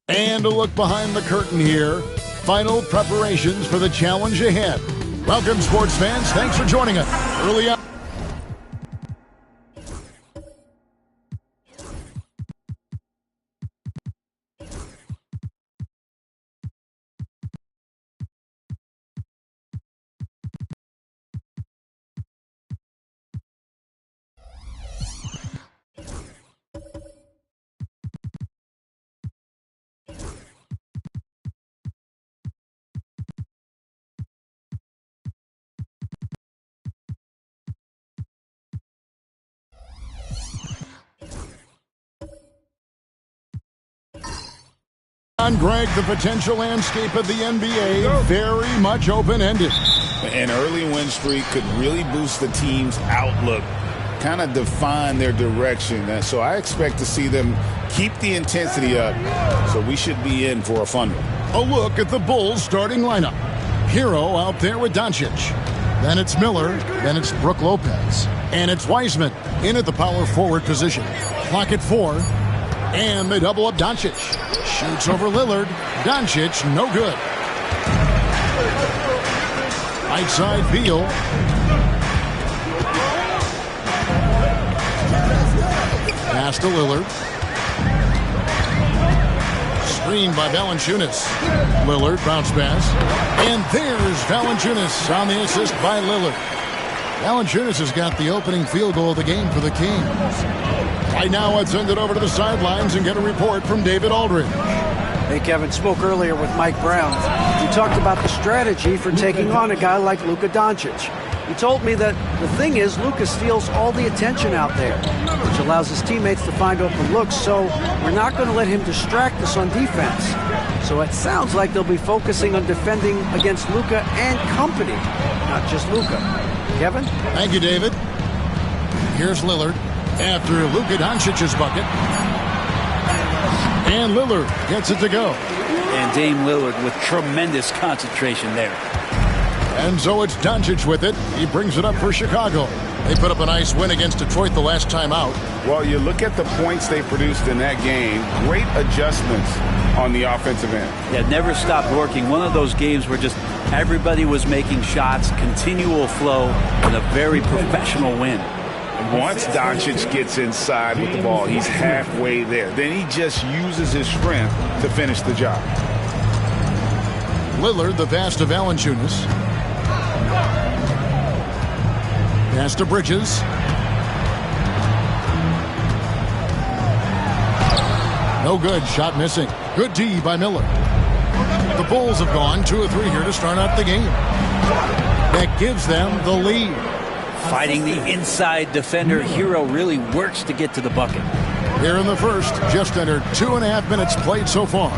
And a look behind the curtain here. Final preparations for the challenge ahead. Welcome, sports fans. Thanks for joining us. Early on. Greg, the potential landscape of the NBA, very much open-ended. An early win streak could really boost the team's outlook, kind of define their direction. So I expect to see them keep the intensity up, so we should be in for a fun one. A look at the Bulls starting lineup. Hero out there with Doncic. Then it's Miller. Then it's Brook Lopez. And it's Wiseman in at the power forward position. Clock at 4. And they double up Doncic. Shoots over Lillard. Doncic, no good. Right side, Beal. Pass to Lillard. Screened by Valanciunas. Lillard, bounce pass. And there's Valanciunas on the assist by Lillard. Valanciunas has got the opening field goal of the game for the Kings. Right now, let's send it over to the sidelines and get a report from David Aldridge. Hey, Kevin, spoke earlier with Mike Brown. He talked about the strategy for taking on a guy like Luka Doncic. He told me that the thing is Luka steals all the attention out there, which allows his teammates to find open looks, so we're not going to let him distract us on defense. So it sounds like they'll be focusing on defending against Luka and company, not just Luka. Kevin? Thank you, David. Here's Lillard after Luka Doncic's bucket. And Lillard gets it to go. And Dame Lillard with tremendous concentration there. And so it's Doncic with it. He brings it up for Chicago. They put up a nice win against Detroit the last time out. Well, you look at the points they produced in that game. Great adjustments on the offensive end. Yeah, never stopped working. One of those games where just everybody was making shots, continual flow, and a very professional win. Once Doncic gets inside with the ball, he's halfway there. Then he just uses his strength to finish the job. Lillard, the pass to Valanciunas. Pass to Bridges. No good. Shot missing. Good D by Miller. The Bulls have gone 2 of 3 here to start out the game. That gives them the lead. Fighting the inside defender, Hero really works to get to the bucket. Here in the first, just under 2.5 minutes played so far.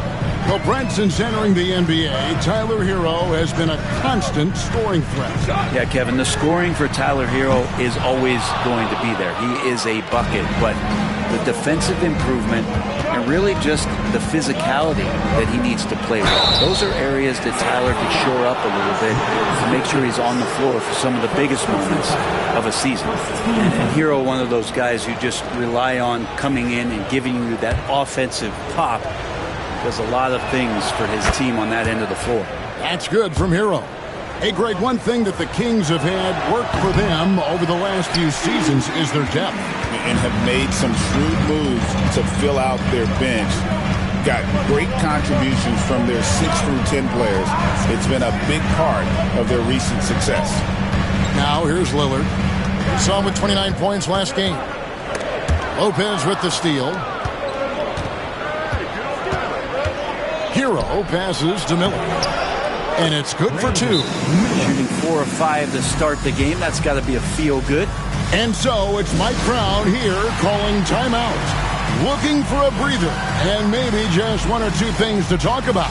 Well, Brent, since entering the NBA, Tyler Hero has been a constant scoring threat. Yeah, Kevin, the scoring for Tyler Hero is always going to be there. He is a bucket, but the defensive improvement and really just the physicality that he needs to play well. Those are areas that Tyler can shore up a little bit to make sure he's on the floor for some of the biggest moments of a season. And Hero, one of those guys who just rely on coming in and giving you that offensive pop, does a lot of things for his team on that end of the floor. That's good from Hero. Hey, Greg, one thing that the Kings have had work for them over the last few seasons is their depth. And have made some shrewd moves to fill out their bench. Got great contributions from their 6 through 10 players. It's been a big part of their recent success. Now here's Lillard. We saw him with 29 points last game. Lopez with the steal. Hero passes to Miller. And it's good for 2. Shooting 4 of 5 to start the game. That's got to be a feel-good. And so it's Mike Brown here calling timeout. Looking for a breather and maybe just 1 or 2 things to talk about.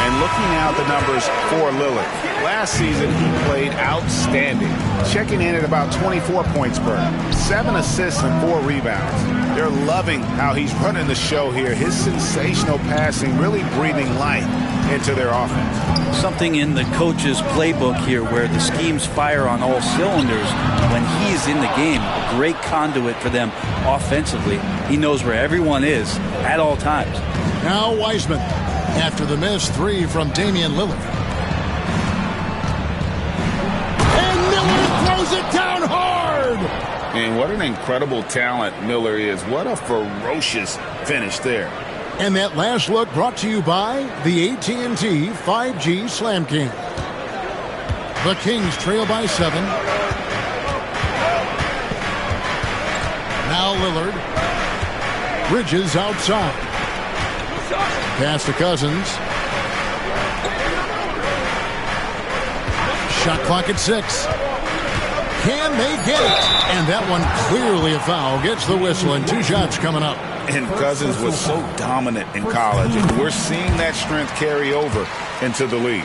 And looking out the numbers for Lillard. Last season, he played outstanding, checking in at about 24 points per, 7 assists and 4 rebounds. They're loving how he's running the show here. His sensational passing really breathing life into their offense. Something in the coach's playbook here where the schemes fire on all cylinders. When he's in the game, a great conduit for them offensively. He knows where everyone is at all times. Now Wiseman after the missed three from Damian Lillard. And Miller throws it down hard. And what an incredible talent Miller is. What a ferocious finish there. And that last look brought to you by the AT&T 5G Slam King. The Kings trail by 7. Now Lillard. Bridges outside. Pass to Cousins. Shot clock at 6. Can they get it? And that one clearly a foul. Gets the whistle and 2 shots coming up. And Cousins was so dominant in college, and we're seeing that strength carry over into the league.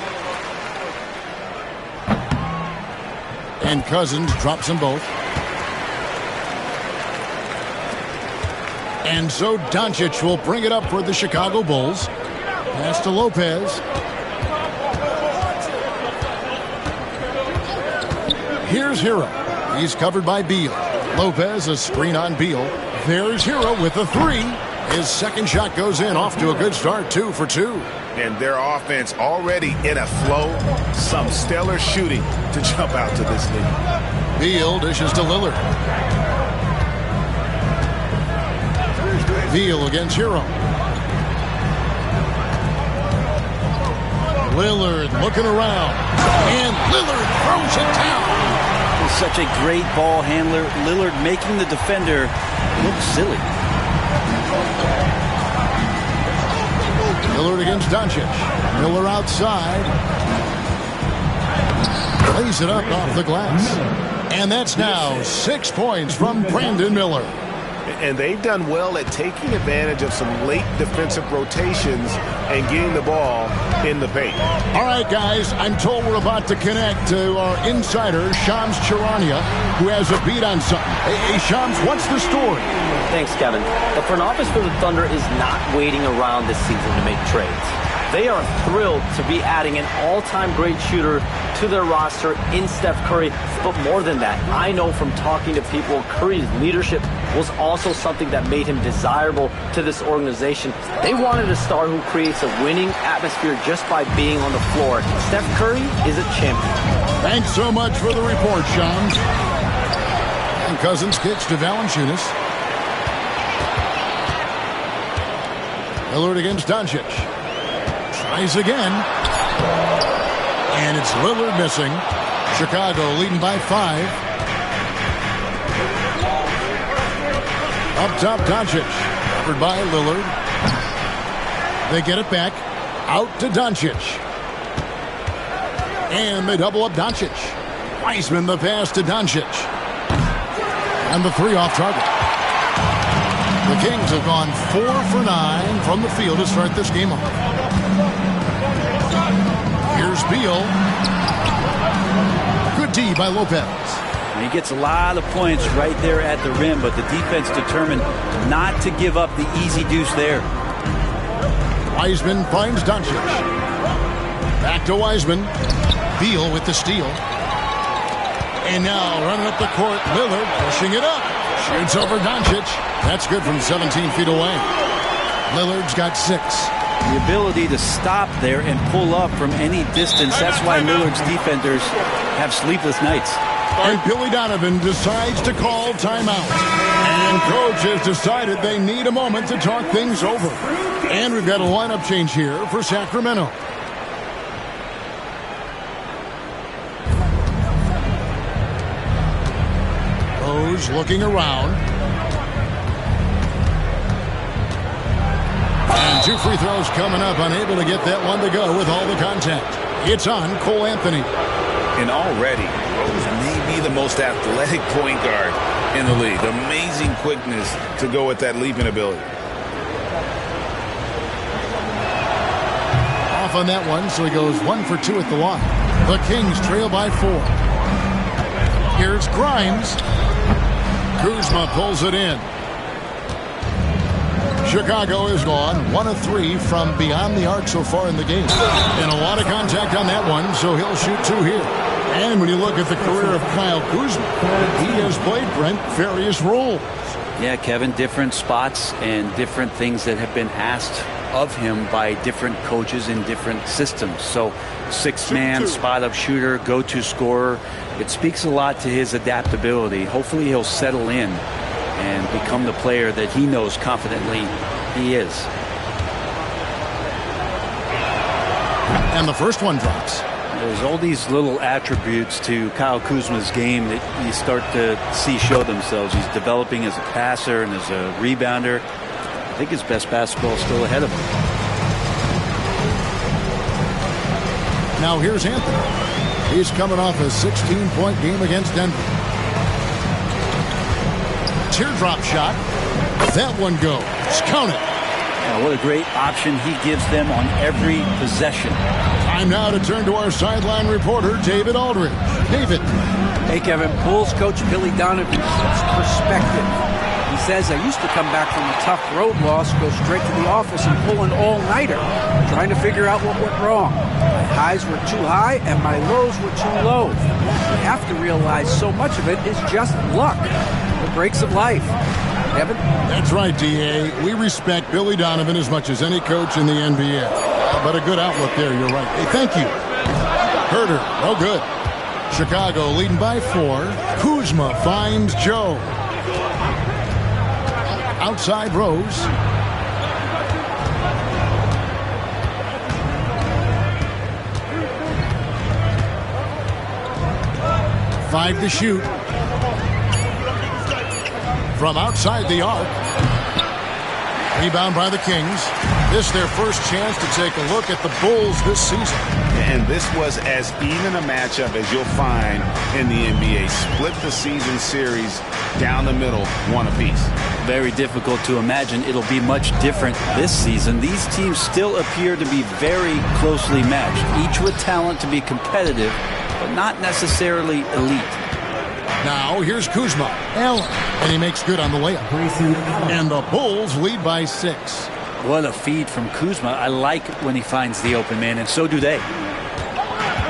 And Cousins drops them both. And so Doncic will bring it up for the Chicago Bulls. Pass to Lopez. Here's Hero. He's covered by Beal. Lopez, a screen on Beal. There's Hero with a 3. His second shot goes in, off to a good start, 2 for 2. And their offense already in a flow. Some stellar shooting to jump out to this lead. Beal dishes to Lillard. Beal against Hero. Lillard looking around. And Lillard throws it down. Such a great ball handler. Lillard making the defender look silly. Lillard against Doncic. Miller outside. Plays it up off the glass. And that's now 6 points from Brandon Miller. And they've done well at taking advantage of some late defensive rotations and getting the ball in the paint. All right, guys, I'm told we're about to connect to our insider, Shams Charania, who has a beat on something. Hey, Shams, what's the story? Thanks, Kevin. The front office for the Thunder is not waiting around this season to make trades. They are thrilled to be adding an all-time great shooter to their roster in Steph Curry. But more than that, I know from talking to people, Curry's leadership was also something that made him desirable to this organization. They wanted a star who creates a winning atmosphere just by being on the floor. Steph Curry is a champion. Thanks so much for the report, Shams. And Cousins kicks to Valanciunas. Lillard against Doncic. Tries again. And it's Lillard missing. Chicago leading by 5. Up top, Doncic. Covered by Lillard. They get it back. Out to Doncic. And they double up Doncic. Wiseman the pass to Doncic. And the 3 off target. The Kings have gone 4 for 9 from the field to start this game off. Here's Beal. Good D by Lopez. And he gets a lot of points right there at the rim, but the defense determined not to give up the easy deuce there. Wiseman finds Doncic. Back to Wiseman. Beal with the steal. And now running up the court, Lillard pushing it up. Shoots over Doncic. That's good from 17 feet away. Lillard's got 6. The ability to stop there and pull up from any distance. That's why Lillard's defenders have sleepless nights. And Billy Donovan decides to call timeout. And coach has decided they need a moment to talk things over. And we've got a lineup change here for Sacramento. Rose looking around. And 2 free throws coming up, unable to get that one to go with all the contact. It's on Cole Anthony. And already, Rose may be the most athletic point guard in the league. Amazing quickness to go with that leaping ability. Off on that one, so he goes 1 for 2 at the line. The Kings trail by 4. Here's Grimes. Kuzma pulls it in. Chicago is gone 1 of 3 from beyond the arc so far in the game. And a lot of contact on that one, so he'll shoot 2 here. And when you look at the career of Kyle Kuzma, he has played, Brent, various roles. Yeah, Kevin, different spots and different things that have been asked of him by different coaches in different systems. So 6-man, spot-up shooter, go-to scorer. It speaks a lot to his adaptability. Hopefully he'll settle in and become the player that he knows confidently he is. And the first one drops. There's all these little attributes to Kyle Kuzma's game that you start to see show themselves. He's developing as a passer and as a rebounder. I think his best basketball is still ahead of him. Now here's Anthony. He's coming off a 16-point game against Denver. Teardrop shot. That one goes. Count it. Yeah, what a great option he gives them on every possession. Time now to turn to our sideline reporter, David Aldridge. David. Hey, Kevin. Bulls coach Billy Donovan's perspective. He says, I used to come back from a tough road loss, go straight to the office and pull an all-nighter, trying to figure out what went wrong. My highs were too high and my lows were too low. You have to realize so much of it is just luck. The breaks of life. Kevin? That's right, D.A. We respect Billy Donovan as much as any coach in the NBA. But a good outlook there, you're right. Hey, thank you. Herter, no good. Chicago leading by 4. Kuzma finds Joe. Outside Rose. Five to shoot. From outside the arc. Rebound by the Kings. This is their first chance to take a look at the Bulls this season. And this was as even a matchup as you'll find in the NBA. Split the season series down the middle, 1 apiece. Very difficult to imagine it'll be much different this season. These teams still appear to be very closely matched, each with talent to be competitive, but not necessarily elite. Now here's Kuzma. Allen. And he makes good on the layup. And the Bulls lead by 6. What a feed from Kuzma. I like when he finds the open man, and so do they.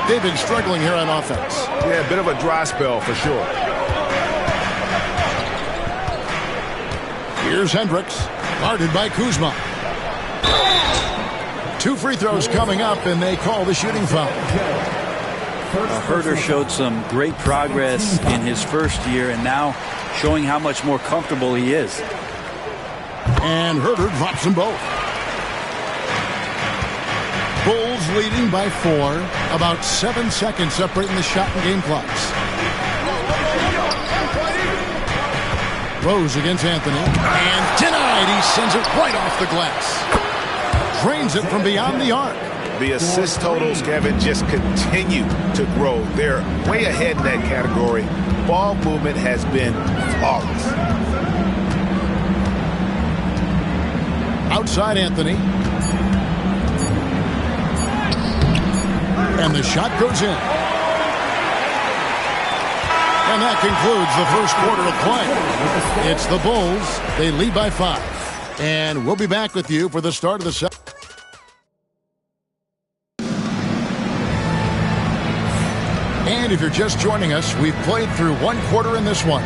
They've been struggling here on offense. Yeah, a bit of a dry spell for sure. Here's Hendricks, guarded by Kuzma. 2 free throws coming up, and they call the shooting foul. Herter showed some great progress in his first year, and now showing how much more comfortable he is. And Herter drops them both. Bulls leading by 4. About 7 seconds separating the shot and game clocks. Rose against Anthony. And denied. He sends it right off the glass. Drains it from beyond the arc. The assist totals, Kevin, just continue to grow. They're way ahead in that category. Ball movement has been flawless. Outside Anthony. And the shot goes in. And that concludes the first quarter of play. It's the Bulls. They lead by 5. And we'll be back with you for the start of the second. And if you're just joining us, we've played through 1 quarter in this one.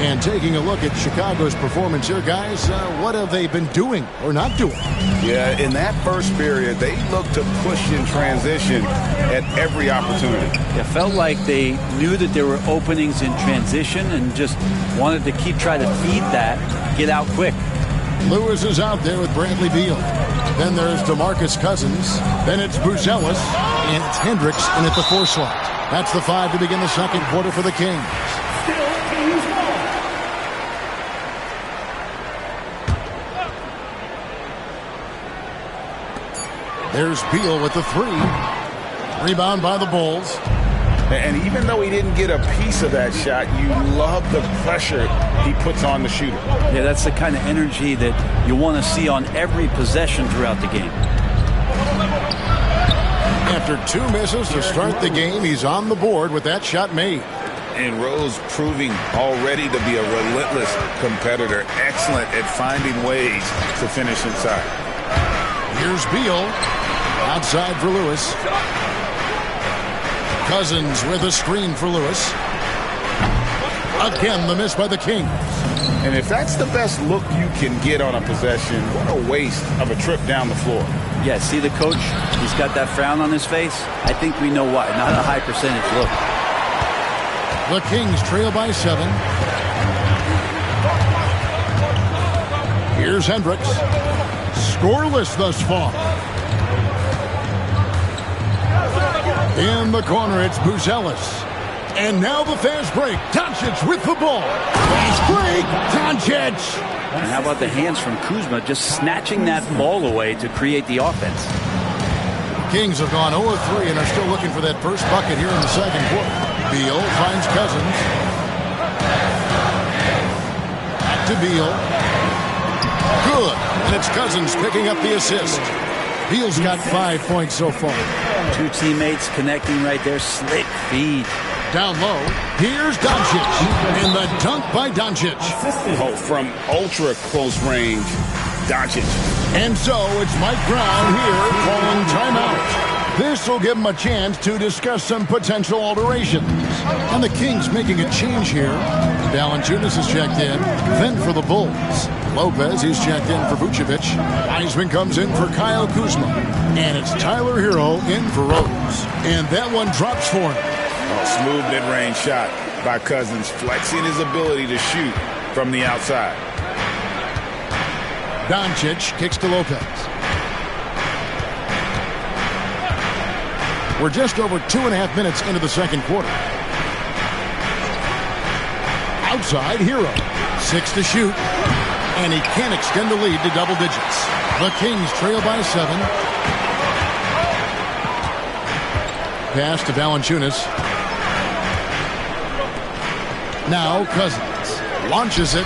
And taking a look at Chicago's performance here, guys, what have they been doing or not doing? Yeah, in that first period, they looked to push in transition at every opportunity. It felt like they knew that there were openings in transition and just wanted to keep trying to feed that, get out quick. Lewis is out there with Bradley Beal. Then there's DeMarcus Cousins. Then it's Buzelis. And it's Hendricks in at the 4 slot. That's the 5 to begin the second quarter for the Kings. There's Beal with the 3. Rebound by the Bulls. And even though he didn't get a piece of that shot, you love the pressure he puts on the shooter. Yeah, that's the kind of energy that you want to see on every possession throughout the game. After 2 misses to start the game, he's on the board with that shot made. And Rose proving already to be a relentless competitor. Excellent at finding ways to finish inside. Here's Beal. Outside for Lewis. Cousins with a screen for Lewis. Again, the miss by the Kings. And if that's the best look you can get on a possession, what a waste of a trip down the floor. Yeah, see the coach? He's got that frown on his face. I think we know why. Not a high percentage look. The Kings trail by 7. Here's Hendricks. Scoreless thus far. In the corner, it's Buzelis. And now the fast break. Doncic with the ball. Fast break. Doncic. And how about the hands from Kuzma just snatching that ball away to create the offense? Kings have gone 0-3 and are still looking for that first bucket here in the second quarter. Beal finds Cousins. Back to Beal. Good. And it's Cousins picking up the assist. Beal's got 5 points so far. Two teammates connecting right there. Slick feed. Down low, here's Doncic. And the dunk by Doncic. Oh, from ultra close range, Doncic. And so it's Mike Brown here calling timeout. This will give him a chance to discuss some potential alterations. And the Kings making a change here. Valanciunas is checked in. Then for the Bulls. Lopez, he's checked in for Vucevic. Wiseman comes in for Kyle Kuzma. And it's Tyler Hero in for Rose. And that one drops for him. Smooth mid-range shot by Cousins, flexing his ability to shoot from the outside. Doncic kicks to Lopez. We're just over 2.5 minutes into the second quarter. Outside, Hero. 6 to shoot. And he can't extend the lead to double digits. The Kings trail by 7. Pass to Valanciunas. Now Cousins launches it,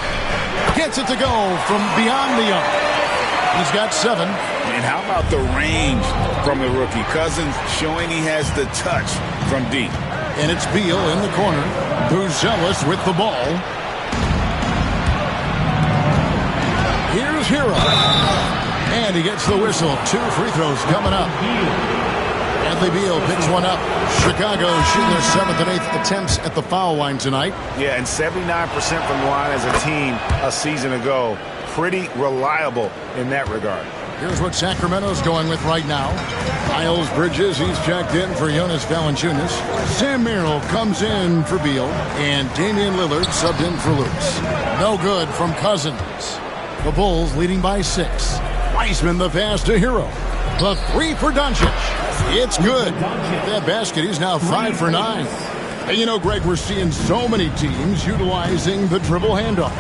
gets it to go from beyond the arc. He's got 7. And how about the range from the rookie? Cousins showing he has the touch from deep. And it's Beal in the corner. Buzelis with the ball. Here's Hero. And he gets the whistle. 2 free throws coming up. Bradley Beal picks one up. Chicago shooting their 7th and 8th attempts at the foul line tonight. Yeah, and 79% from the line as a team a season ago. Pretty reliable in that regard. Here's what Sacramento's going with right now. Miles Bridges, he's checked in for Jonas Valanciunas. Sam Merrill comes in for Beal. And Damian Lillard subbed in for Lewis. No good from Cousins. The Bulls leading by 6. Wiseman the pass to Hero. The 3 for Doncic. It's good. That basket, he's now 5 for 9. And you know, Greg, we're seeing so many teams utilizing the dribble handoff.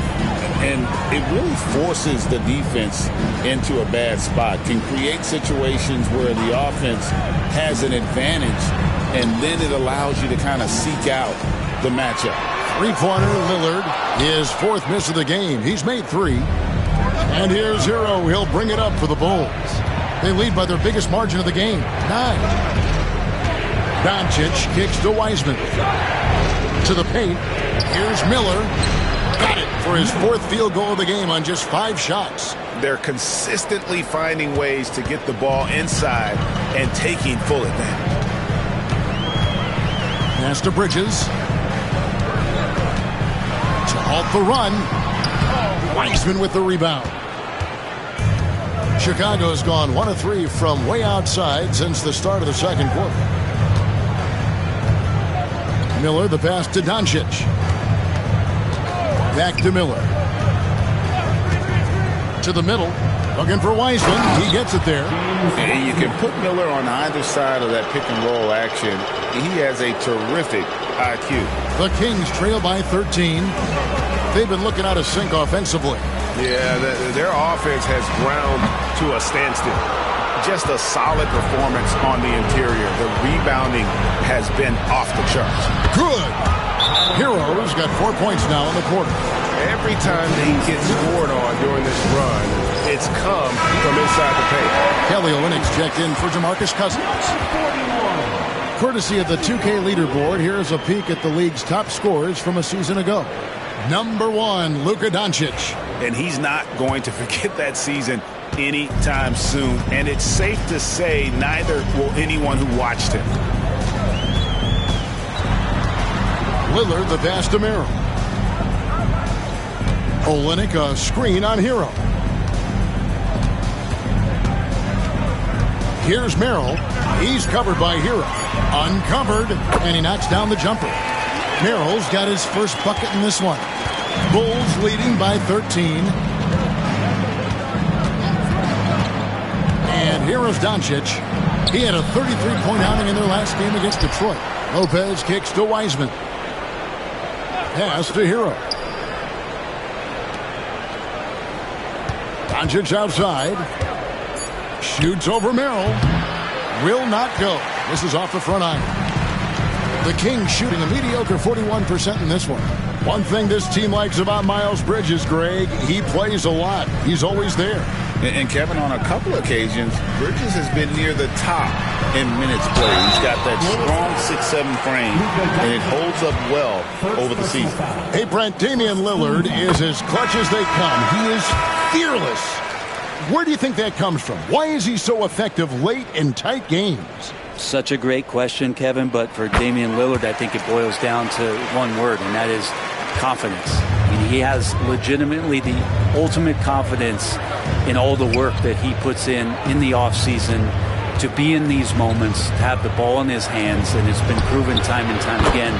And it really forces the defense into a bad spot. Can create situations where the offense has an advantage, and then it allows you to kind of seek out the matchup. 3-pointer Lillard, his 4th miss of the game. He's made 3. And here's Hero. He'll bring it up for the Bulls. They lead by their biggest margin of the game, 9. Doncic kicks to Wiseman. To the paint. Here's Miller. Got it for his 4th field goal of the game on just 5 shots. They're consistently finding ways to get the ball inside and taking full advantage. Pass to Bridges. To halt the run. Wiseman with the rebound. Chicago's gone 1 of 3 from way outside since the start of the second quarter. Miller, the pass to Doncic. Back to Miller. To the middle. Looking for Wiseman. He gets it there. And you can put Miller on either side of that pick-and-roll action. He has a terrific IQ. The Kings trail by 13. They've been looking out of sync offensively. Yeah, their offense has ground to a standstill. Just a solid performance on the interior. The rebounding has been off the charts. Good. Hero's got 4 points now in the quarter. Every time they get scored on during this run, it's come from inside the paint. Kelly Olynyk's checked in for DeMarcus Cousins. Courtesy of the 2K leaderboard, here's a peek at the league's top scorers from a season ago. Number 1, Luka Doncic. And he's not going to forget that season anytime soon. And it's safe to say neither will anyone who watched him. Lillard, the pass to Merrill. Olynyk, a screen on Hero. Here's Merrill. He's covered by Hero. Uncovered, and he knocks down the jumper. Merrill's got his first bucket in this one. Bulls leading by 13. And here's Doncic. He had a 33-point outing in their last game against Detroit. Lopez kicks to Wiseman. Pass to Hero. Doncic outside. Shoots over Merrill. Will not go. This is off the front iron. The Kings shooting a mediocre 41% in this one. One thing this team likes about Miles Bridges, Greg, he plays a lot. He's always there. And Kevin, on a couple occasions, Bridges has been near the top in minutes played. He's got that strong 6'7" frame, and it holds up well over the season. Hey, Brent, Damian Lillard is as clutch as they come. He is fearless. Where do you think that comes from? Why is he so effective late in tight games? Such a great question, Kevin, but for Damian Lillard, I think it boils down to one word, and that is confidence. I mean, he has legitimately the ultimate confidence in all the work that he puts in the offseason to be in these moments, to have the ball in his hands, and it's been proven time and time again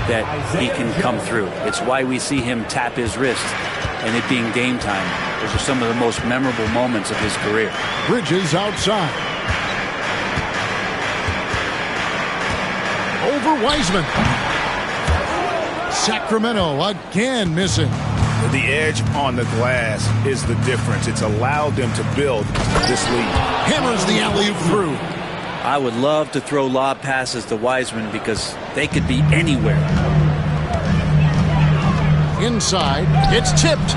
that he can come through. It's why we see him tap his wrist and it being game time. Those are some of the most memorable moments of his career. Bridges outside. Over Wiseman. Sacramento again missing. The edge on the glass is the difference. It's allowed them to build this lead. Hammers the alley-oop through. I would love to throw lob passes to Wiseman because they could be anywhere. Inside, it's tipped.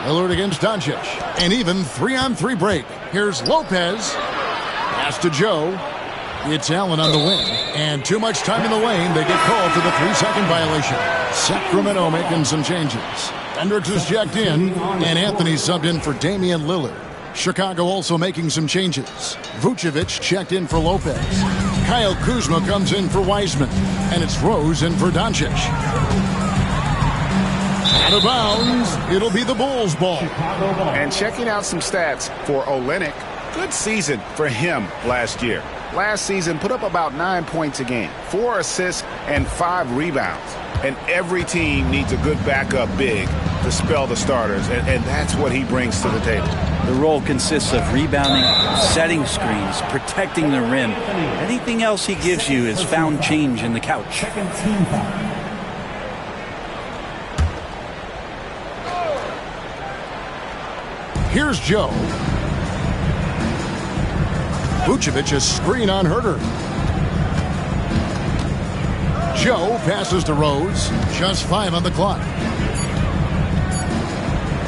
Lillard against Doncic. An even 3-on-3 break. Here's Lopez. Pass to Joe. It's Allen on the wing. And too much time in the lane. They get called for the 3-second violation. Sacramento making some changes. Hendricks is checked in, and Anthony subbed in for Damian Lillard. Chicago also making some changes. Vucevic checked in for Lopez. Kyle Kuzma comes in for Wiseman. And it's Rose in for Doncic. Out of bounds. It'll be the Bulls' ball. And checking out some stats for Olynyk. Good season for him last year. Last season, put up about 9 points a game, 4 assists, and 5 rebounds. And every team needs a good backup big to spell the starters, and that's what he brings to the table. The role consists of rebounding, setting screens, protecting the rim. Anything else he gives you is found change in the couch. Here's Joe. Vucevic a screen on Herter. Joe passes to Rose. Just 5 on the clock.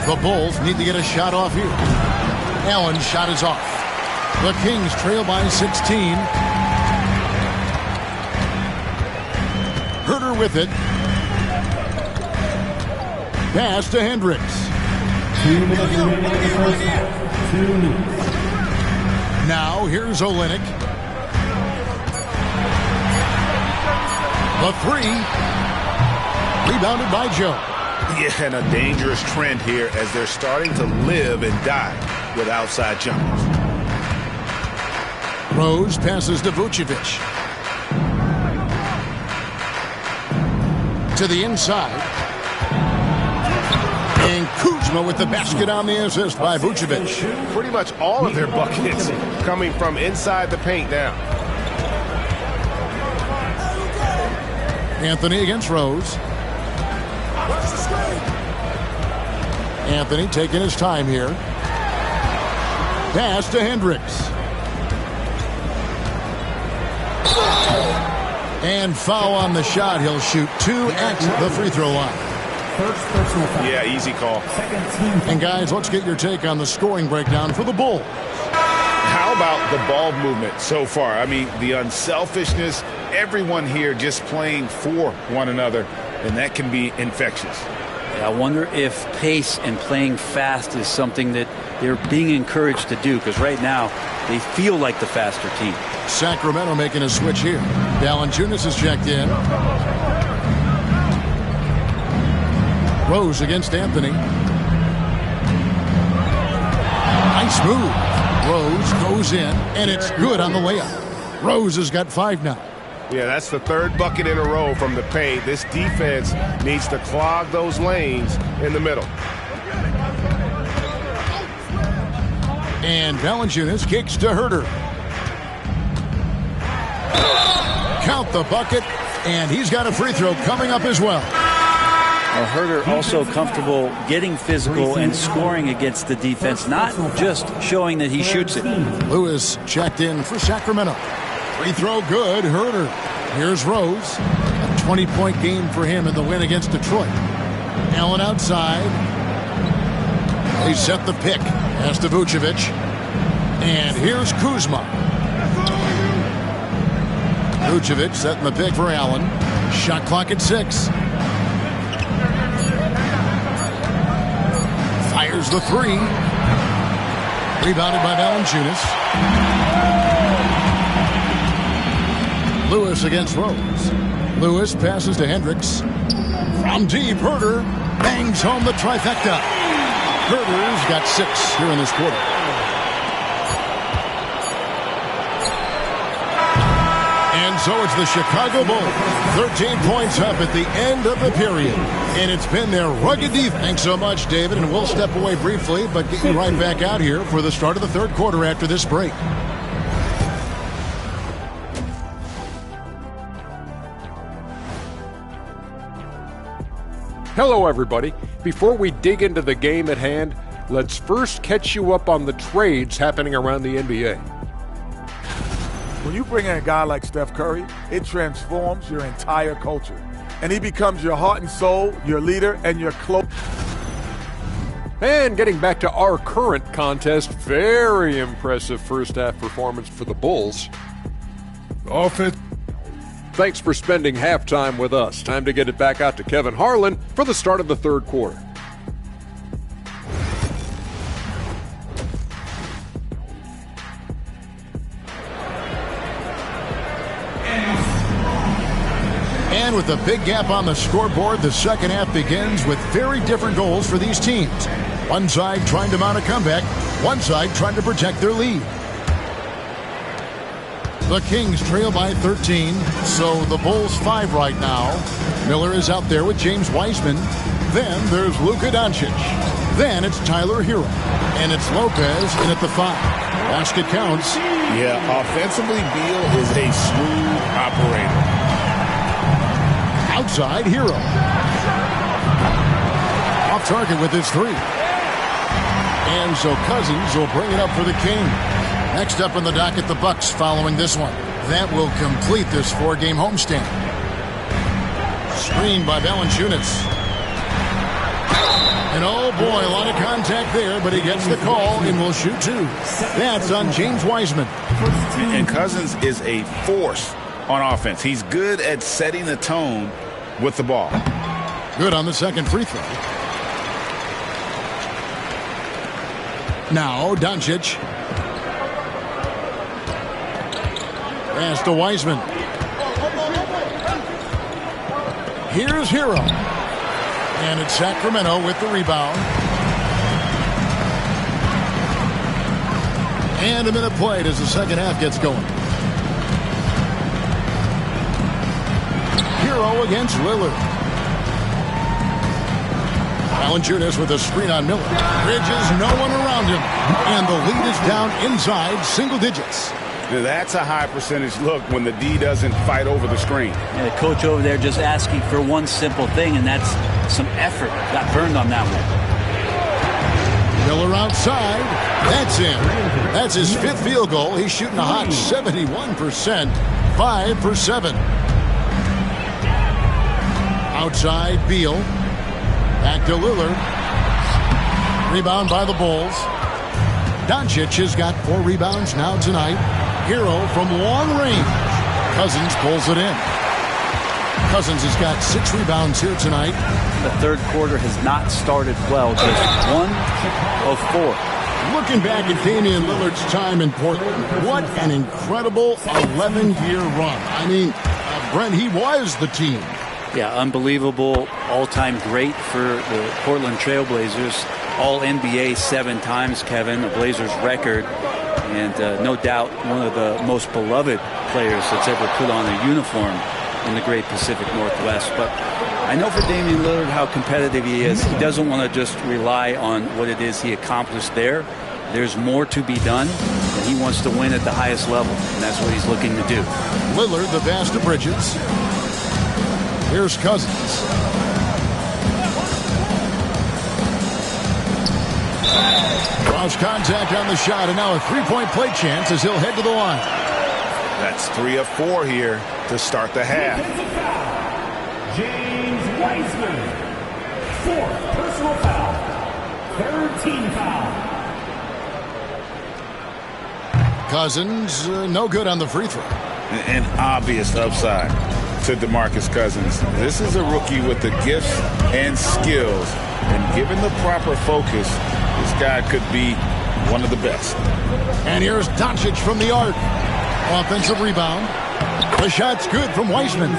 The Bulls need to get a shot off here. Allen's shot is off. The Kings trail by 16. Herter with it. Pass to Hendricks. 2 minutes remaining in the first half. 2 minutes. Now here's Olynyk. The 3. Rebounded by Joe. Yeah, and a dangerous trend here as they're starting to live and die with outside jumpers. Rose passes to Vucevic. To the inside. And Kuzma with the basket on the assist by Vucevic. Pretty much all of their buckets coming from inside the paint now. Anthony against Rose. Anthony taking his time here. Pass to Hendricks. And foul on the shot. He'll shoot 2 at the free throw line. First personal foul. Yeah, easy call. Second team foul. And guys, let's get your take on the scoring breakdown for the Bulls. How How about the ball movement so far? I mean, the unselfishness, everyone here just playing for one another, and that can be infectious. Yeah, I wonder if pace and playing fast is something that they're being encouraged to do, because right now they feel like the faster team. Sacramento making a switch here. Valanciunas is checked in. Rose against Anthony. Nice move. Rose goes in, and it's good on the layup. Rose has got 5 now. Yeah, that's the 3rd bucket in a row from the paint. This defense needs to clog those lanes in the middle. And Valanciunas kicks to Huerter. Count the bucket, and he's got a free throw coming up as well. Huerter also comfortable getting physical and scoring against the defense, not just showing that he shoots it. Lewis checked in for Sacramento. Free throw good, Huerter. Here's Rose. A 20-point game for him in the win against Detroit. Allen outside. They set the pick. Pass to Vucevic. And here's Kuzma. Vucevic setting the pick for Allen. Shot clock at 6. Fires the 3. Rebounded by Valanciunas. Lewis against Rose. Lewis passes to Hendricks. From deep, Huerter bangs home the trifecta. Huerter's got 6 here in this quarter. And so it's the Chicago Bulls. 13 points up at the end of the period. And it's been their rugged defense. Thanks so much, David. And we'll step away briefly, but get you right back out here for the start of the 3rd quarter after this break. Hello, everybody. Before we dig into the game at hand, let's first catch you up on the trades happening around the NBA. When you bring in a guy like Steph Curry, it transforms your entire culture. And he becomes your heart and soul, your leader, and your close. And getting back to our current contest, very impressive first-half performance for the Bulls. Offense. Thanks for spending halftime with us. Time to get it back out to Kevin Harlan for the start of the 3rd quarter. And with a big gap on the scoreboard, the second half begins with very different goals for these teams. One side trying to mount a comeback, one side trying to protect their lead. The Kings trail by 13, so the Bulls 5 right now. Miller is out there with James Wiseman. Then there's Luka Doncic. Then it's Tyler Hero. And it's Lopez in at the 5. Basket counts. Yeah, offensively, Beal is a smooth operator. Outside, Hero. Off target with his 3. And so Cousins will bring it up for the Kings. Next up on the docket, the Bucks following this one. That will complete this 4-game homestand. Screened by Valanciunas. And oh boy, a lot of contact there, but he gets the call and will shoot 2. That's on James Wiseman. And Cousins is a force on offense. He's good at setting the tone with the ball. Good on the second free throw. Now Doncic. Pass to Wiseman. Here's Hero. And it's Sacramento with the rebound. And a minute played as the second half gets going. Hero against Lillard. Valanciunas with a screen on Miller. Bridges, no one around him. And the lead is down inside single digits. That's a high percentage look when the D doesn't fight over the screen. And the coach over there just asking for one simple thing, and that's some effort. Got burned on that one. Miller outside. That's in. That's his 5th field goal. He's shooting a hot 71%. 5 for 7. Outside, Beal. Back to Lillard. Rebound by the Bulls. Doncic has got 4 rebounds now tonight. Hero from long range. Cousins pulls it in. Cousins has got 6 rebounds here tonight. The third quarter has not started well, just 1 of 4. Looking back at Damian Lillard's time in Portland, what an incredible 11-year run. I mean, Brent, he was the team. Yeah, unbelievable, all-time great for the Portland Trailblazers. All-NBA 7 times, Kevin, a Blazers record. And no doubt one of the most beloved players that's ever put on a uniform in the great Pacific Northwest. But I know for Damian Lillard how competitive he is. He doesn't want to just rely on what it is he accomplished there. There's more to be done, and he wants to win at the highest level, and that's what he's looking to do. Lillard, the pass to Bridges. Here's Cousins. Draws contact on the shot, and now a 3-point play chance as he'll head to the line. That's 3 of 4 here to start the half. James Wiseman. 4th personal foul. 3rd team foul. Cousins, no good on the free throw. An obvious upside to DeMarcus Cousins. This is a rookie with the gifts and skills. And given the proper focus, this guy could be one of the best. And here's Doncic from the arc. Offensive rebound. The shot's good from Wiseman.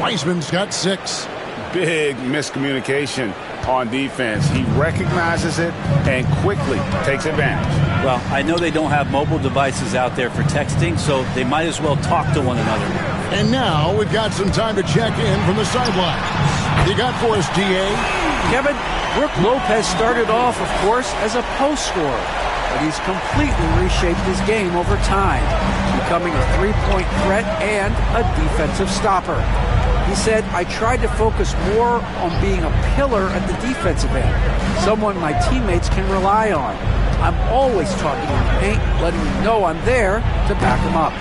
Wiseman's got 6. Big miscommunication on defense. He recognizes it and quickly takes advantage. Well, I know they don't have mobile devices out there for texting, so they might as well talk to one another. And now we've got some time to check in from the sideline. You got for us, D.A.? Kevin, Brook Lopez started off, of course, as a post scorer, but he's completely reshaped his game over time, becoming a three-point threat and a defensive stopper. He said, I tried to focus more on being a pillar at the defensive end, someone my teammates can rely on. I'm always talking in the paint, letting them know I'm there to back them up.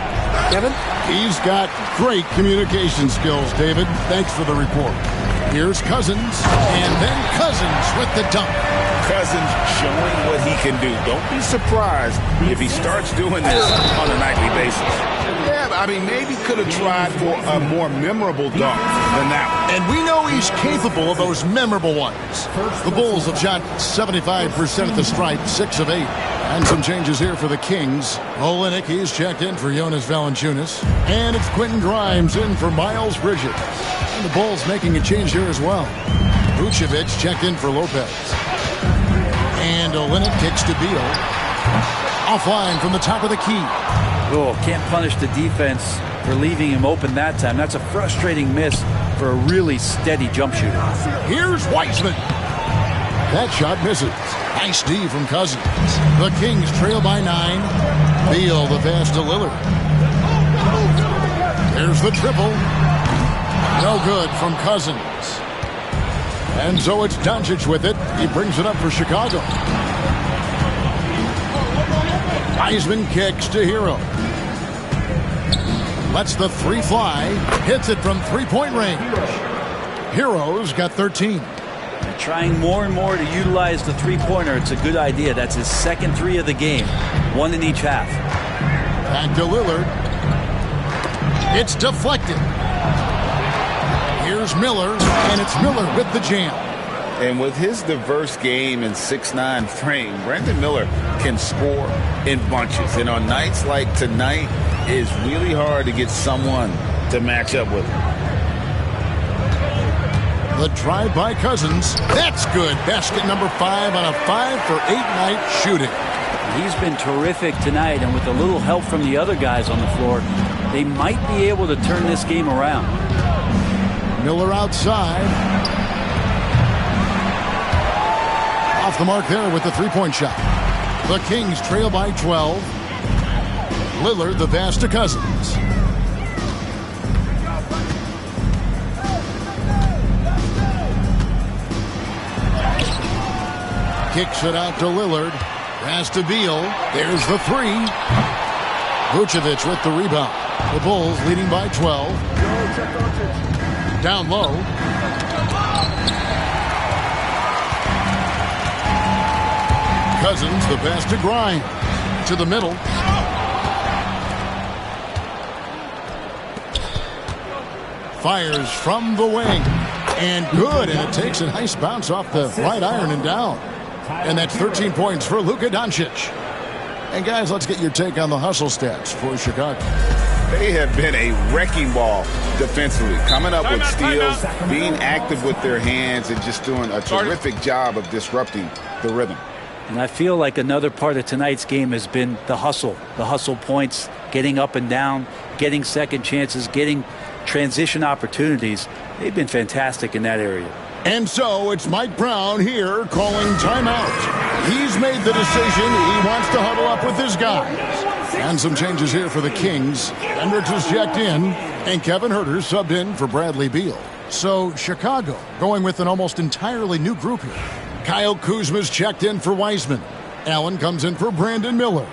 Kevin? He's got great communication skills, David. Thanks for the report. Here's Cousins, and then Cousins with the dunk. Cousins showing what he can do. Don't be surprised if he starts doing this on a nightly basis. Yeah, I mean, maybe could have tried for a more memorable dunk than that one. And we know he's capable of those memorable ones. The Bulls have shot 75% at the stripe, 6 of 8. And some changes here for the Kings. Olynyk, he's checked in for Jonas Valanciunas. And it's Quentin Grimes in for Miles Bridges. And the Bulls making a change here as well. Vucevic checked in for Lopez. And Olynyk kicks to Beal. Offline from the top of the key. Oh, can't punish the defense for leaving him open that time. That's a frustrating miss for a really steady jump shooter. Here's Wiseman. That shot misses. Nice D from Cousins. The Kings trail by 9. Beal the pass to Lillard. There's the triple. No good from Cousins. And so it's Doncic with it. He brings it up for Chicago. Wiseman kicks to Hero. Lets the 3 fly. Hits it from 3-point range. Hero's got 13. They're trying more and more to utilize the three-pointer. It's a good idea. That's his second 3 of the game. 1 in each half. Back to Lillard. It's deflected. Here's Miller, and it's Miller with the jam. And with his diverse game and 6'9" frame, Brandon Miller can score in bunches. And on nights like tonight, it's really hard to get someone to match up with him. The drive by Cousins. That's good. Basket number 5 on a 5-for-8 night shooting. He's been terrific tonight, and with a little help from the other guys on the floor, they might be able to turn this game around. Miller outside. Off the mark there with the 3-point shot. The Kings trail by 12. Lillard the pass to Cousins. Kicks it out to Lillard. Pass to Beal. There's the 3. Vucevic with the rebound. The Bulls leading by 12. Down low. Cousins, the pass to Grimes. To the middle. Fires from the wing. And good. And it takes a nice bounce off the right iron and down. And that's 13 points for Luka Doncic. And guys, let's get your take on the hustle stats for Chicago. They have been a wrecking ball defensively, coming up with steals, being active with their hands, and just doing a terrific job of disrupting the rhythm. And I feel like another part of tonight's game has been the hustle points, getting up and down, getting second chances, getting transition opportunities. They've been fantastic in that area. And so it's Mike Brown here calling timeout. He's made the decision. He wants to huddle up with his guys. And some changes here for the Kings. Hendricks is checked in, and Kevin Huerter subbed in for Bradley Beal. So Chicago going with an almost entirely new group here. Kyle Kuzma's checked in for Wiseman. Allen comes in for Brandon Miller.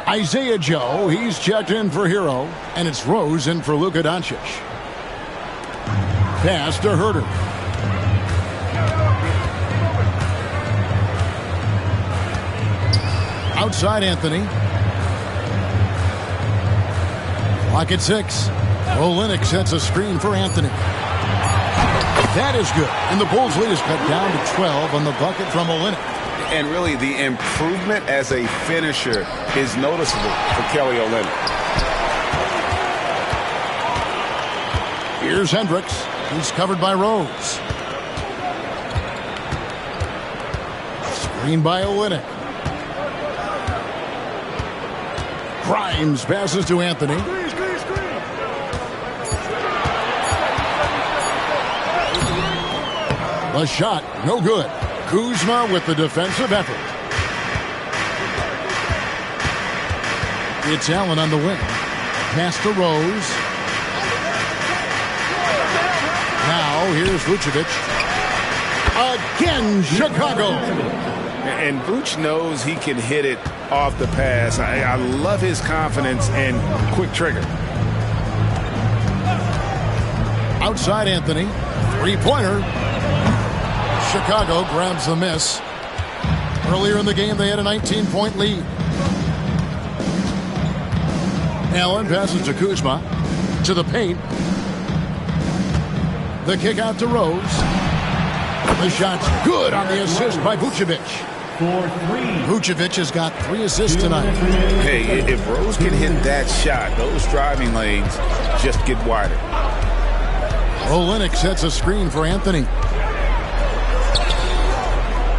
Isaiah Joe, he's checked in for Hero. And it's Rose in for Luka Doncic. Pass to Huerter. Outside Anthony. Clock at 6. Olynyk sets a screen for Anthony. That is good. And the Bulls lead is cut down to 12 on the bucket from Olynyk. And really, the improvement as a finisher is noticeable for Kelly Olynyk. Here's Hendricks. He's covered by Rose. Screen by Olynyk. Grimes passes to Anthony. The shot, no good. Kuzma with the defensive effort. It's Allen on the wing. Pass to Rose. Now here's Vucevic. Again, Chicago. And Vooch knows he can hit it off the pass. I love his confidence and quick trigger. Outside Anthony. Three-pointer. Chicago grabs the miss. Earlier in the game, they had a 19-point lead. Allen passes to Kuzma. To the paint. The kick out to Rose. The shot's good on the assist by Vucevic. Vucevic has got 3 assists tonight. Hey, if Rose can hit that shot, those driving lanes just get wider. Olynyk sets a screen for Anthony.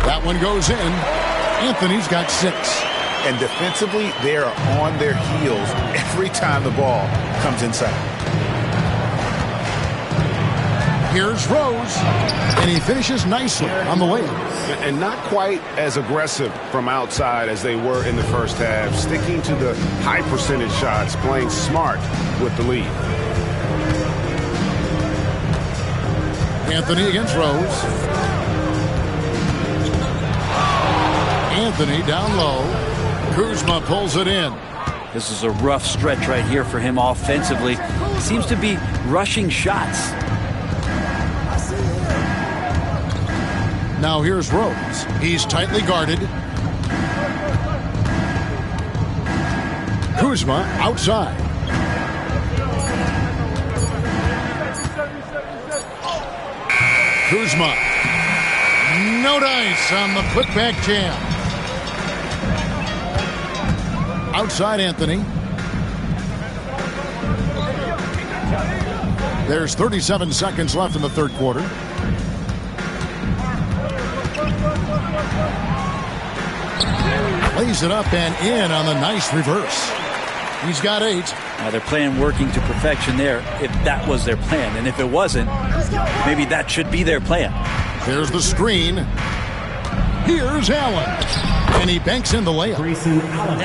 That one goes in. Anthony's got 6. And defensively, they are on their heels every time the ball comes inside. Here's Rose, and he finishes nicely on the layup. And not quite as aggressive from outside as they were in the first half, sticking to the high percentage shots, playing smart with the lead. Anthony against Rose. Anthony down low. Kuzma pulls it in. This is a rough stretch right here for him offensively. Seems to be rushing shots. Now here's Rose. He's tightly guarded. Kuzma outside. Kuzma. No dice on the putback jam. Outside Anthony. There's 37 seconds left in the third quarter. Lays it up and in on the nice reverse. He's got 8. Now they're playing working to perfection there if that was their plan. And if it wasn't, maybe that should be their plan. There's the screen. Here's Allen. And he banks in the layup.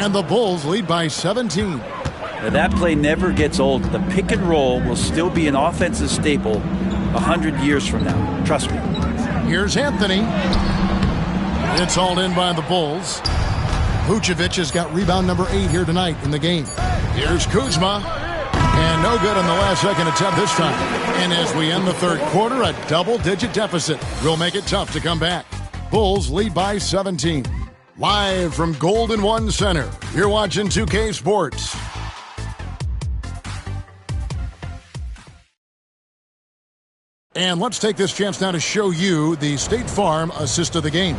And the Bulls lead by 17. Now that play never gets old. The pick and roll will still be an offensive staple 100 years from now. Trust me. Here's Anthony. It's hauled in by the Bulls. Vucevic has got rebound number 8 here tonight in the game. Here's Kuzma. And no good on the last second attempt this time. And as we end the third quarter, a double-digit deficit will make it tough to come back. Bulls lead by 17. Live from Golden One Center, you're watching 2K Sports. And let's take this chance now to show you the State Farm assist of the game.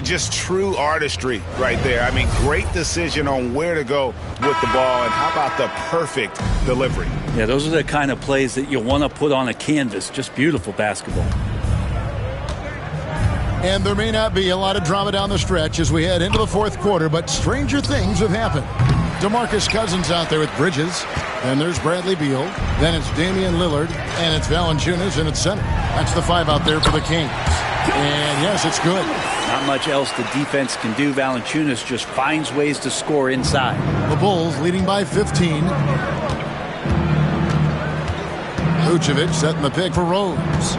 Just true artistry right there. I mean, great decision on where to go with the ball, and how about the perfect delivery? Yeah, those are the kind of plays that you want to put on a canvas. Just beautiful basketball. And there may not be a lot of drama down the stretch as we head into the fourth quarter, but stranger things have happened. DeMarcus Cousins out there with Bridges. Then there's Bradley Beal. Then it's Damian Lillard. And it's Valanciunas in its center. That's the 5 out there for the Kings. And yes, it's good. Not much else the defense can do. Valanciunas just finds ways to score inside. The Bulls leading by 15. Vucevic setting the pick for Rose.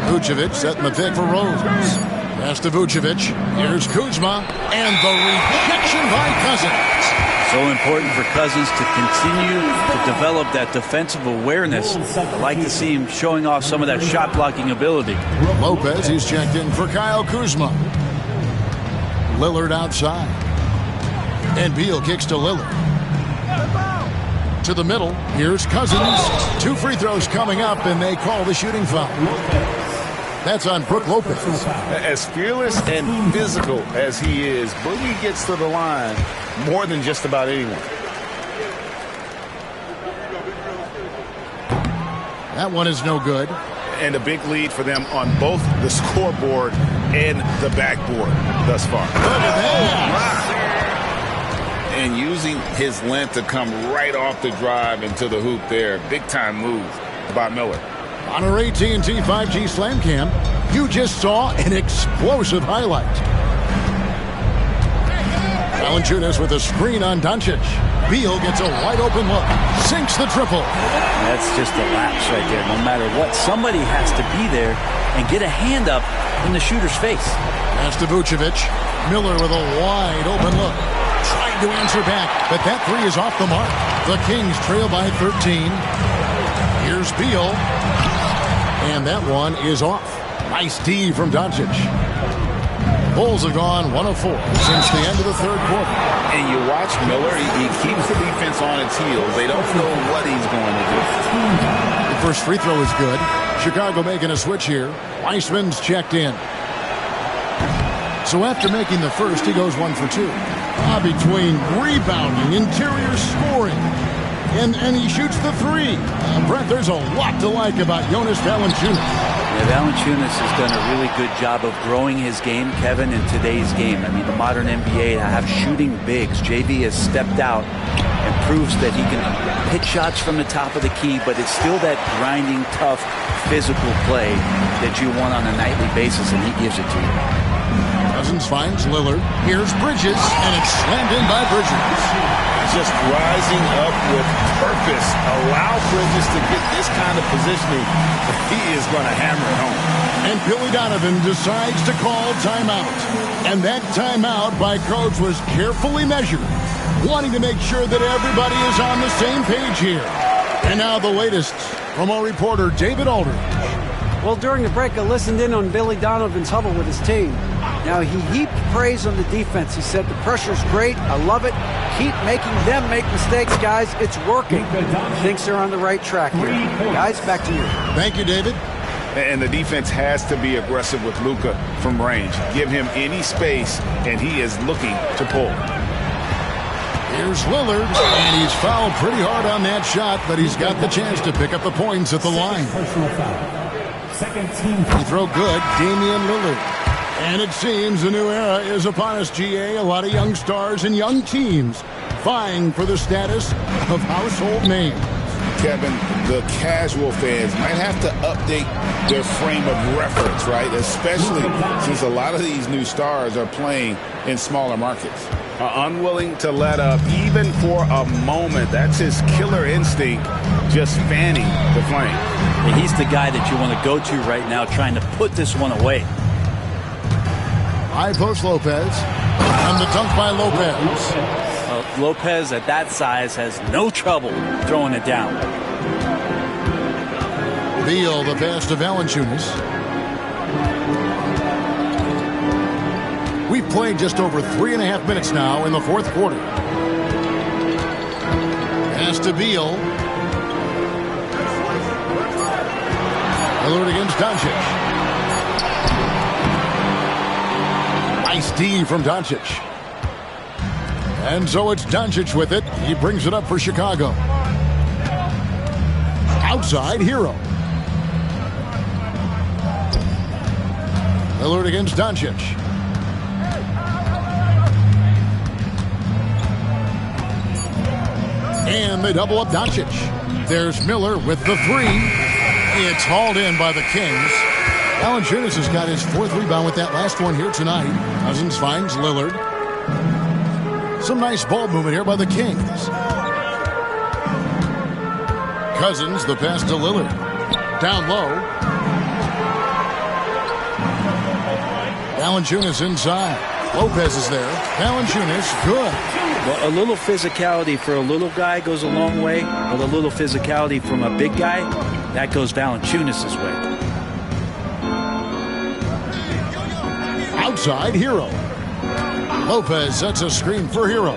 Vucevic setting the pick for Rose. Pass to Vucevic. Here's Kuzma. And the rejection by Cousins. So important for Cousins to continue to develop that defensive awareness. I like to see him showing off some of that shot blocking ability. Lopez, he's checked in for Kyle Kuzma. Lillard outside. And Beal kicks to Lillard. To the middle. Here's Cousins. 2 free throws coming up, and they call the shooting foul. That's on Brook Lopez. As fearless and physical as he is, Boogie gets to the line more than just about anyone. That one is no good. And a big lead for them on both the scoreboard and the backboard thus far. Look at that. And using his length to come right off the drive into the hoop there. Big-time move by Miller. On our AT&T 5G Slam Cam, you just saw an explosive highlight. Valanciunas with a screen on Doncic. Beal gets a wide-open look. Sinks the triple. That's just a lapse right there. No matter what, somebody has to be there and get a hand up in the shooter's face. Pass to Vucevic. Miller with a wide-open look. Trying to answer back, but that 3 is off the mark. The Kings trail by 13. Here's Beal. And that one is off. Nice D from Doncic. Bulls have gone 1 of 4 since the end of the third quarter. And you watch Miller, he keeps the defense on its heels. They don't know what he's going to do. The first free throw is good. Chicago making a switch here. Weissman's checked in. So after making the first, he goes 1 for 2. Between rebounding, interior scoring, and he shoots the 3. Brett, there's a lot to like about Jonas Valanciunas. Yeah, Valanciunas has done a really good job of growing his game, Kevin, in today's game. I mean, the modern NBA have shooting bigs. JV has stepped out and proves that he can hit shots from the top of the key, but it's still that grinding, tough, physical play that you want on a nightly basis, and he gives it to you. Cousins finds Lillard. Here's Bridges, and it's slammed in by Bridges. Just rising up with purpose. Allow Bridges to get this kind of positioning. He is going to hammer it home. And Billy Donovan decides to call timeout. And that timeout by Coach was carefully measured, wanting to make sure that everybody is on the same page here. And now the latest from our reporter, David Aldridge. Well, during the break, I listened in on Billy Donovan's huddle with his team. Now, he heaped praise on the defense. He said, the pressure's great. I love it. Keep making them make mistakes, guys. It's working. Thinks they're on the right track here. Guys, back to you. Thank you, David. And the defense has to be aggressive with Luka from range. Give him any space, and he is looking to pull. Here's Lillard, and he's fouled pretty hard on that shot, but he's got the chance to pick up the points at the line. He throw good, Damian Lillard. And it seems a new era is upon us, GA. A lot of young stars and young teams vying for the status of household names. Kevin, the casual fans might have to update their frame of reference, right? Especially since a lot of these new stars are playing in smaller markets. Unwilling to let up even for a moment. That's his killer instinct, just fanning the flame. And he's the guy that you want to go to right now, trying to put this one away. High post Lopez, and the dunk by Lopez. Well, Lopez at that size has no trouble throwing it down. Beal, the pass to Valanciunas. We've played just over 3.5 minutes now in the fourth quarter. Pass to Beal. Lillard against Doncic. Nice D from Doncic. And so it's Doncic with it. He brings it up for Chicago. Outside, Hero. Lillard against Doncic. And they double up Doncic. There's Miller with the three. It's hauled in by the Kings. Valanciunas has got his fourth rebound with that last one here tonight. Cousins finds Lillard. Some nice ball movement here by the Kings. Cousins, the pass to Lillard. Down low. Valanciunas inside. Lopez is there. Valanciunas, good. Well, a little physicality for a little guy goes a long way, but a little physicality from a big guy, that goes Valanciunas' way. Outside, Hero. Lopez sets a screen for Hero.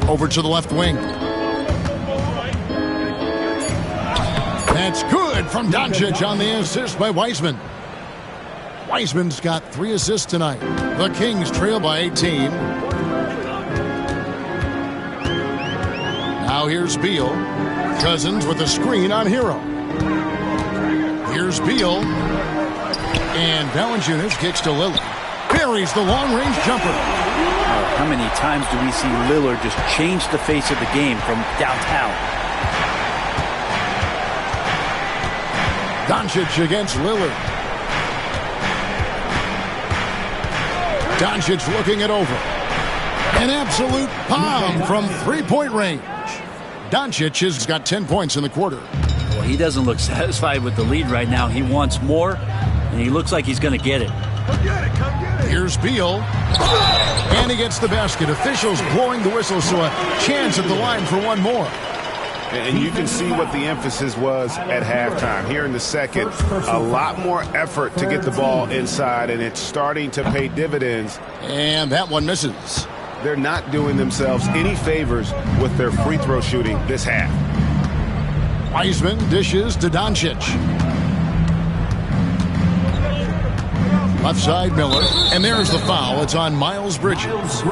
Over to the left wing. That's good from Doncic on the assist by Wiseman. Wiseman's got 3 assists tonight. The Kings trail by 18. Now here's Beal. Cousins with a screen on Hero. Here's Beal. And Valanciunas kicks to Lillard. Buries the long-range jumper. How many times do we see Lillard just change the face of the game from downtown? Doncic against Lillard. Doncic looking it over. An absolute bomb from three-point range. Doncic has got 10 points in the quarter. Well, he doesn't look satisfied with the lead right now. He wants more, and he looks like he's going to get it. Here's Beal. And he gets the basket. Officials blowing the whistle, so a chance at the line for one more. And you can see what the emphasis was at halftime. Here in the second, a lot more effort to get the ball inside, and it's starting to pay dividends. And that one misses. They're not doing themselves any favors with their free throw shooting this half. Wiseman dishes to Doncic. Left side, Miller. And there's the foul. It's on Miles Bridges.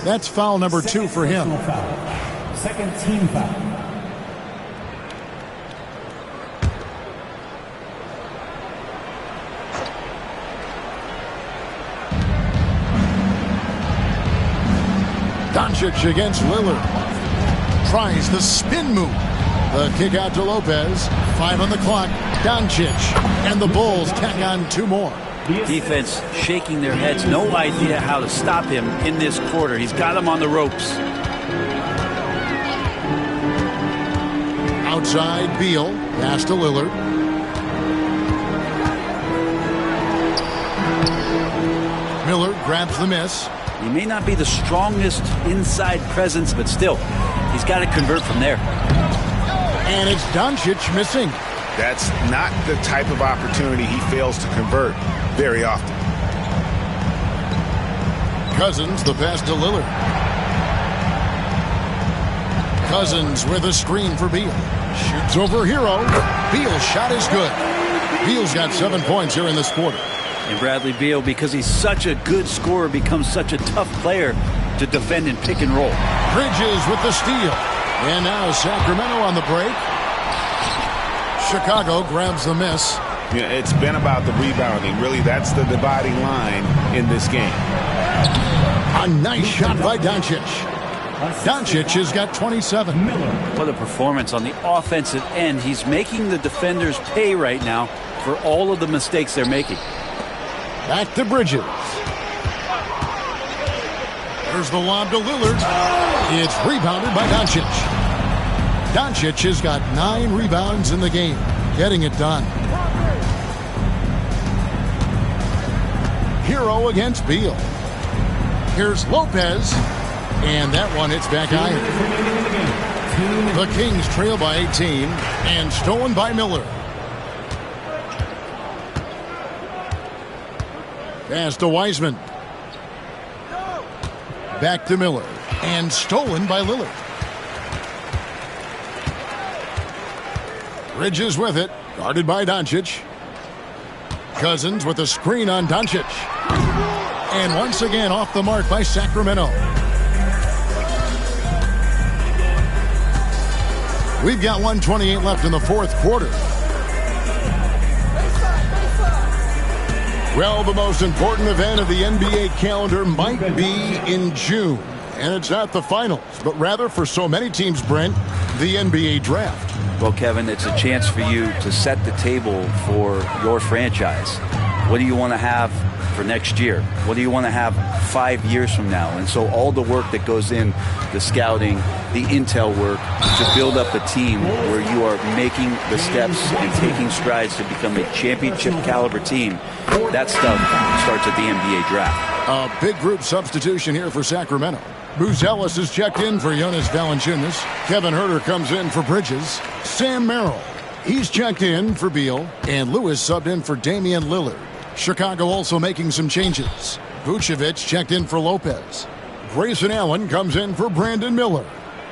That's foul number 2 for him. Second team foul. Doncic against Lillard. Tries the spin move. The kick out to Lopez. 5 on the clock. Doncic. And the Bulls tack on 2 more. Defense shaking their heads. No idea how to stop him in this quarter. He's got him on the ropes. Outside, Beal. Pass to Lillard. Miller grabs the miss. He may not be the strongest inside presence, but still, he's got to convert from there. And it's Doncic missing. That's not the type of opportunity he fails to convert very often. Cousins, the pass to Lillard. Cousins with a screen for Beal. Shoots over Hero. Beal's shot is good. Beal's got 7 points here in this quarter. And Bradley Beal, because he's such a good scorer, becomes such a tough player to defend in pick and roll. Bridges with the steal. And now Sacramento on the break. Chicago grabs the miss. Yeah, it's been about the rebounding. Really, that's the dividing line in this game. A nice shot by Doncic. Doncic has got 27. What a performance on the offensive end. He's making the defenders pay right now for all of the mistakes they're making. Back to Bridges. There's the lob to Lillard. It's rebounded by Doncic. Doncic has got 9 rebounds in the game, getting it done. Hero against Beal. Here's Lopez. And that one hits back iron. The Kings trail by 18 and stolen by Miller. Pass to Wiseman. Back to Miller. And stolen by Lillard. Bridges with it. Guarded by Doncic. Cousins with a screen on Doncic. And once again off the mark by Sacramento. We've got 1:28 left in the fourth quarter. Well, the most important event of the NBA calendar might be in June. And it's not the finals, but rather for so many teams, Brent, the NBA draft. Well, Kevin, it's a chance for you to set the table for your franchise. What do you want to have for next year? What do you want to have 5 years from now? And so all the work that goes in, the scouting, the intel work to build up a team where you are making the steps and taking strides to become a championship caliber team, that stuff starts at the NBA draft. A big group substitution here for Sacramento. Bruce Ellis is checked in for Jonas Valanciunas. Kevin Huerter comes in for Bridges. Sam Merrill, he's checked in for Beal. And Lewis subbed in for Damian Lillard. Chicago also making some changes. Vucevic checked in for Lopez. Grayson Allen comes in for Brandon Miller.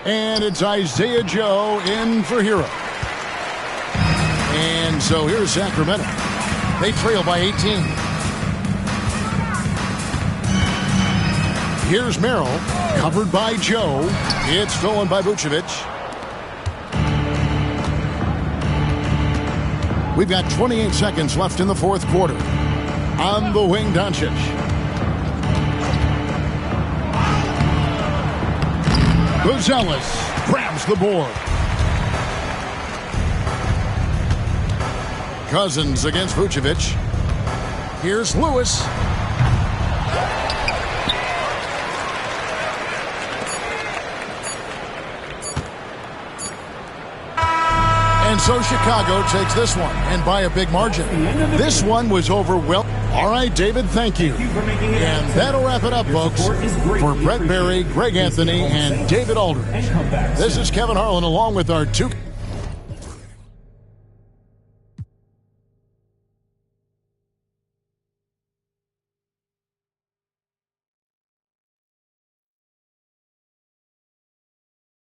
And it's Isaiah Joe in for Hero. And so here's Sacramento. They trail by 18. Here's Merrill, covered by Joe. It's stolen by Vucevic. We've got 28 seconds left in the fourth quarter. On the wing, Doncic. Buzelis grabs the board. Cousins against Vucevic. Here's Lewis. And so Chicago takes this one, and by a big margin. This one was overwhelming. All right, David, thank you. And that'll wrap it up, folks. For Brett Berry, Greg Anthony, and David Aldridge, this is Kevin Harlan along with our two...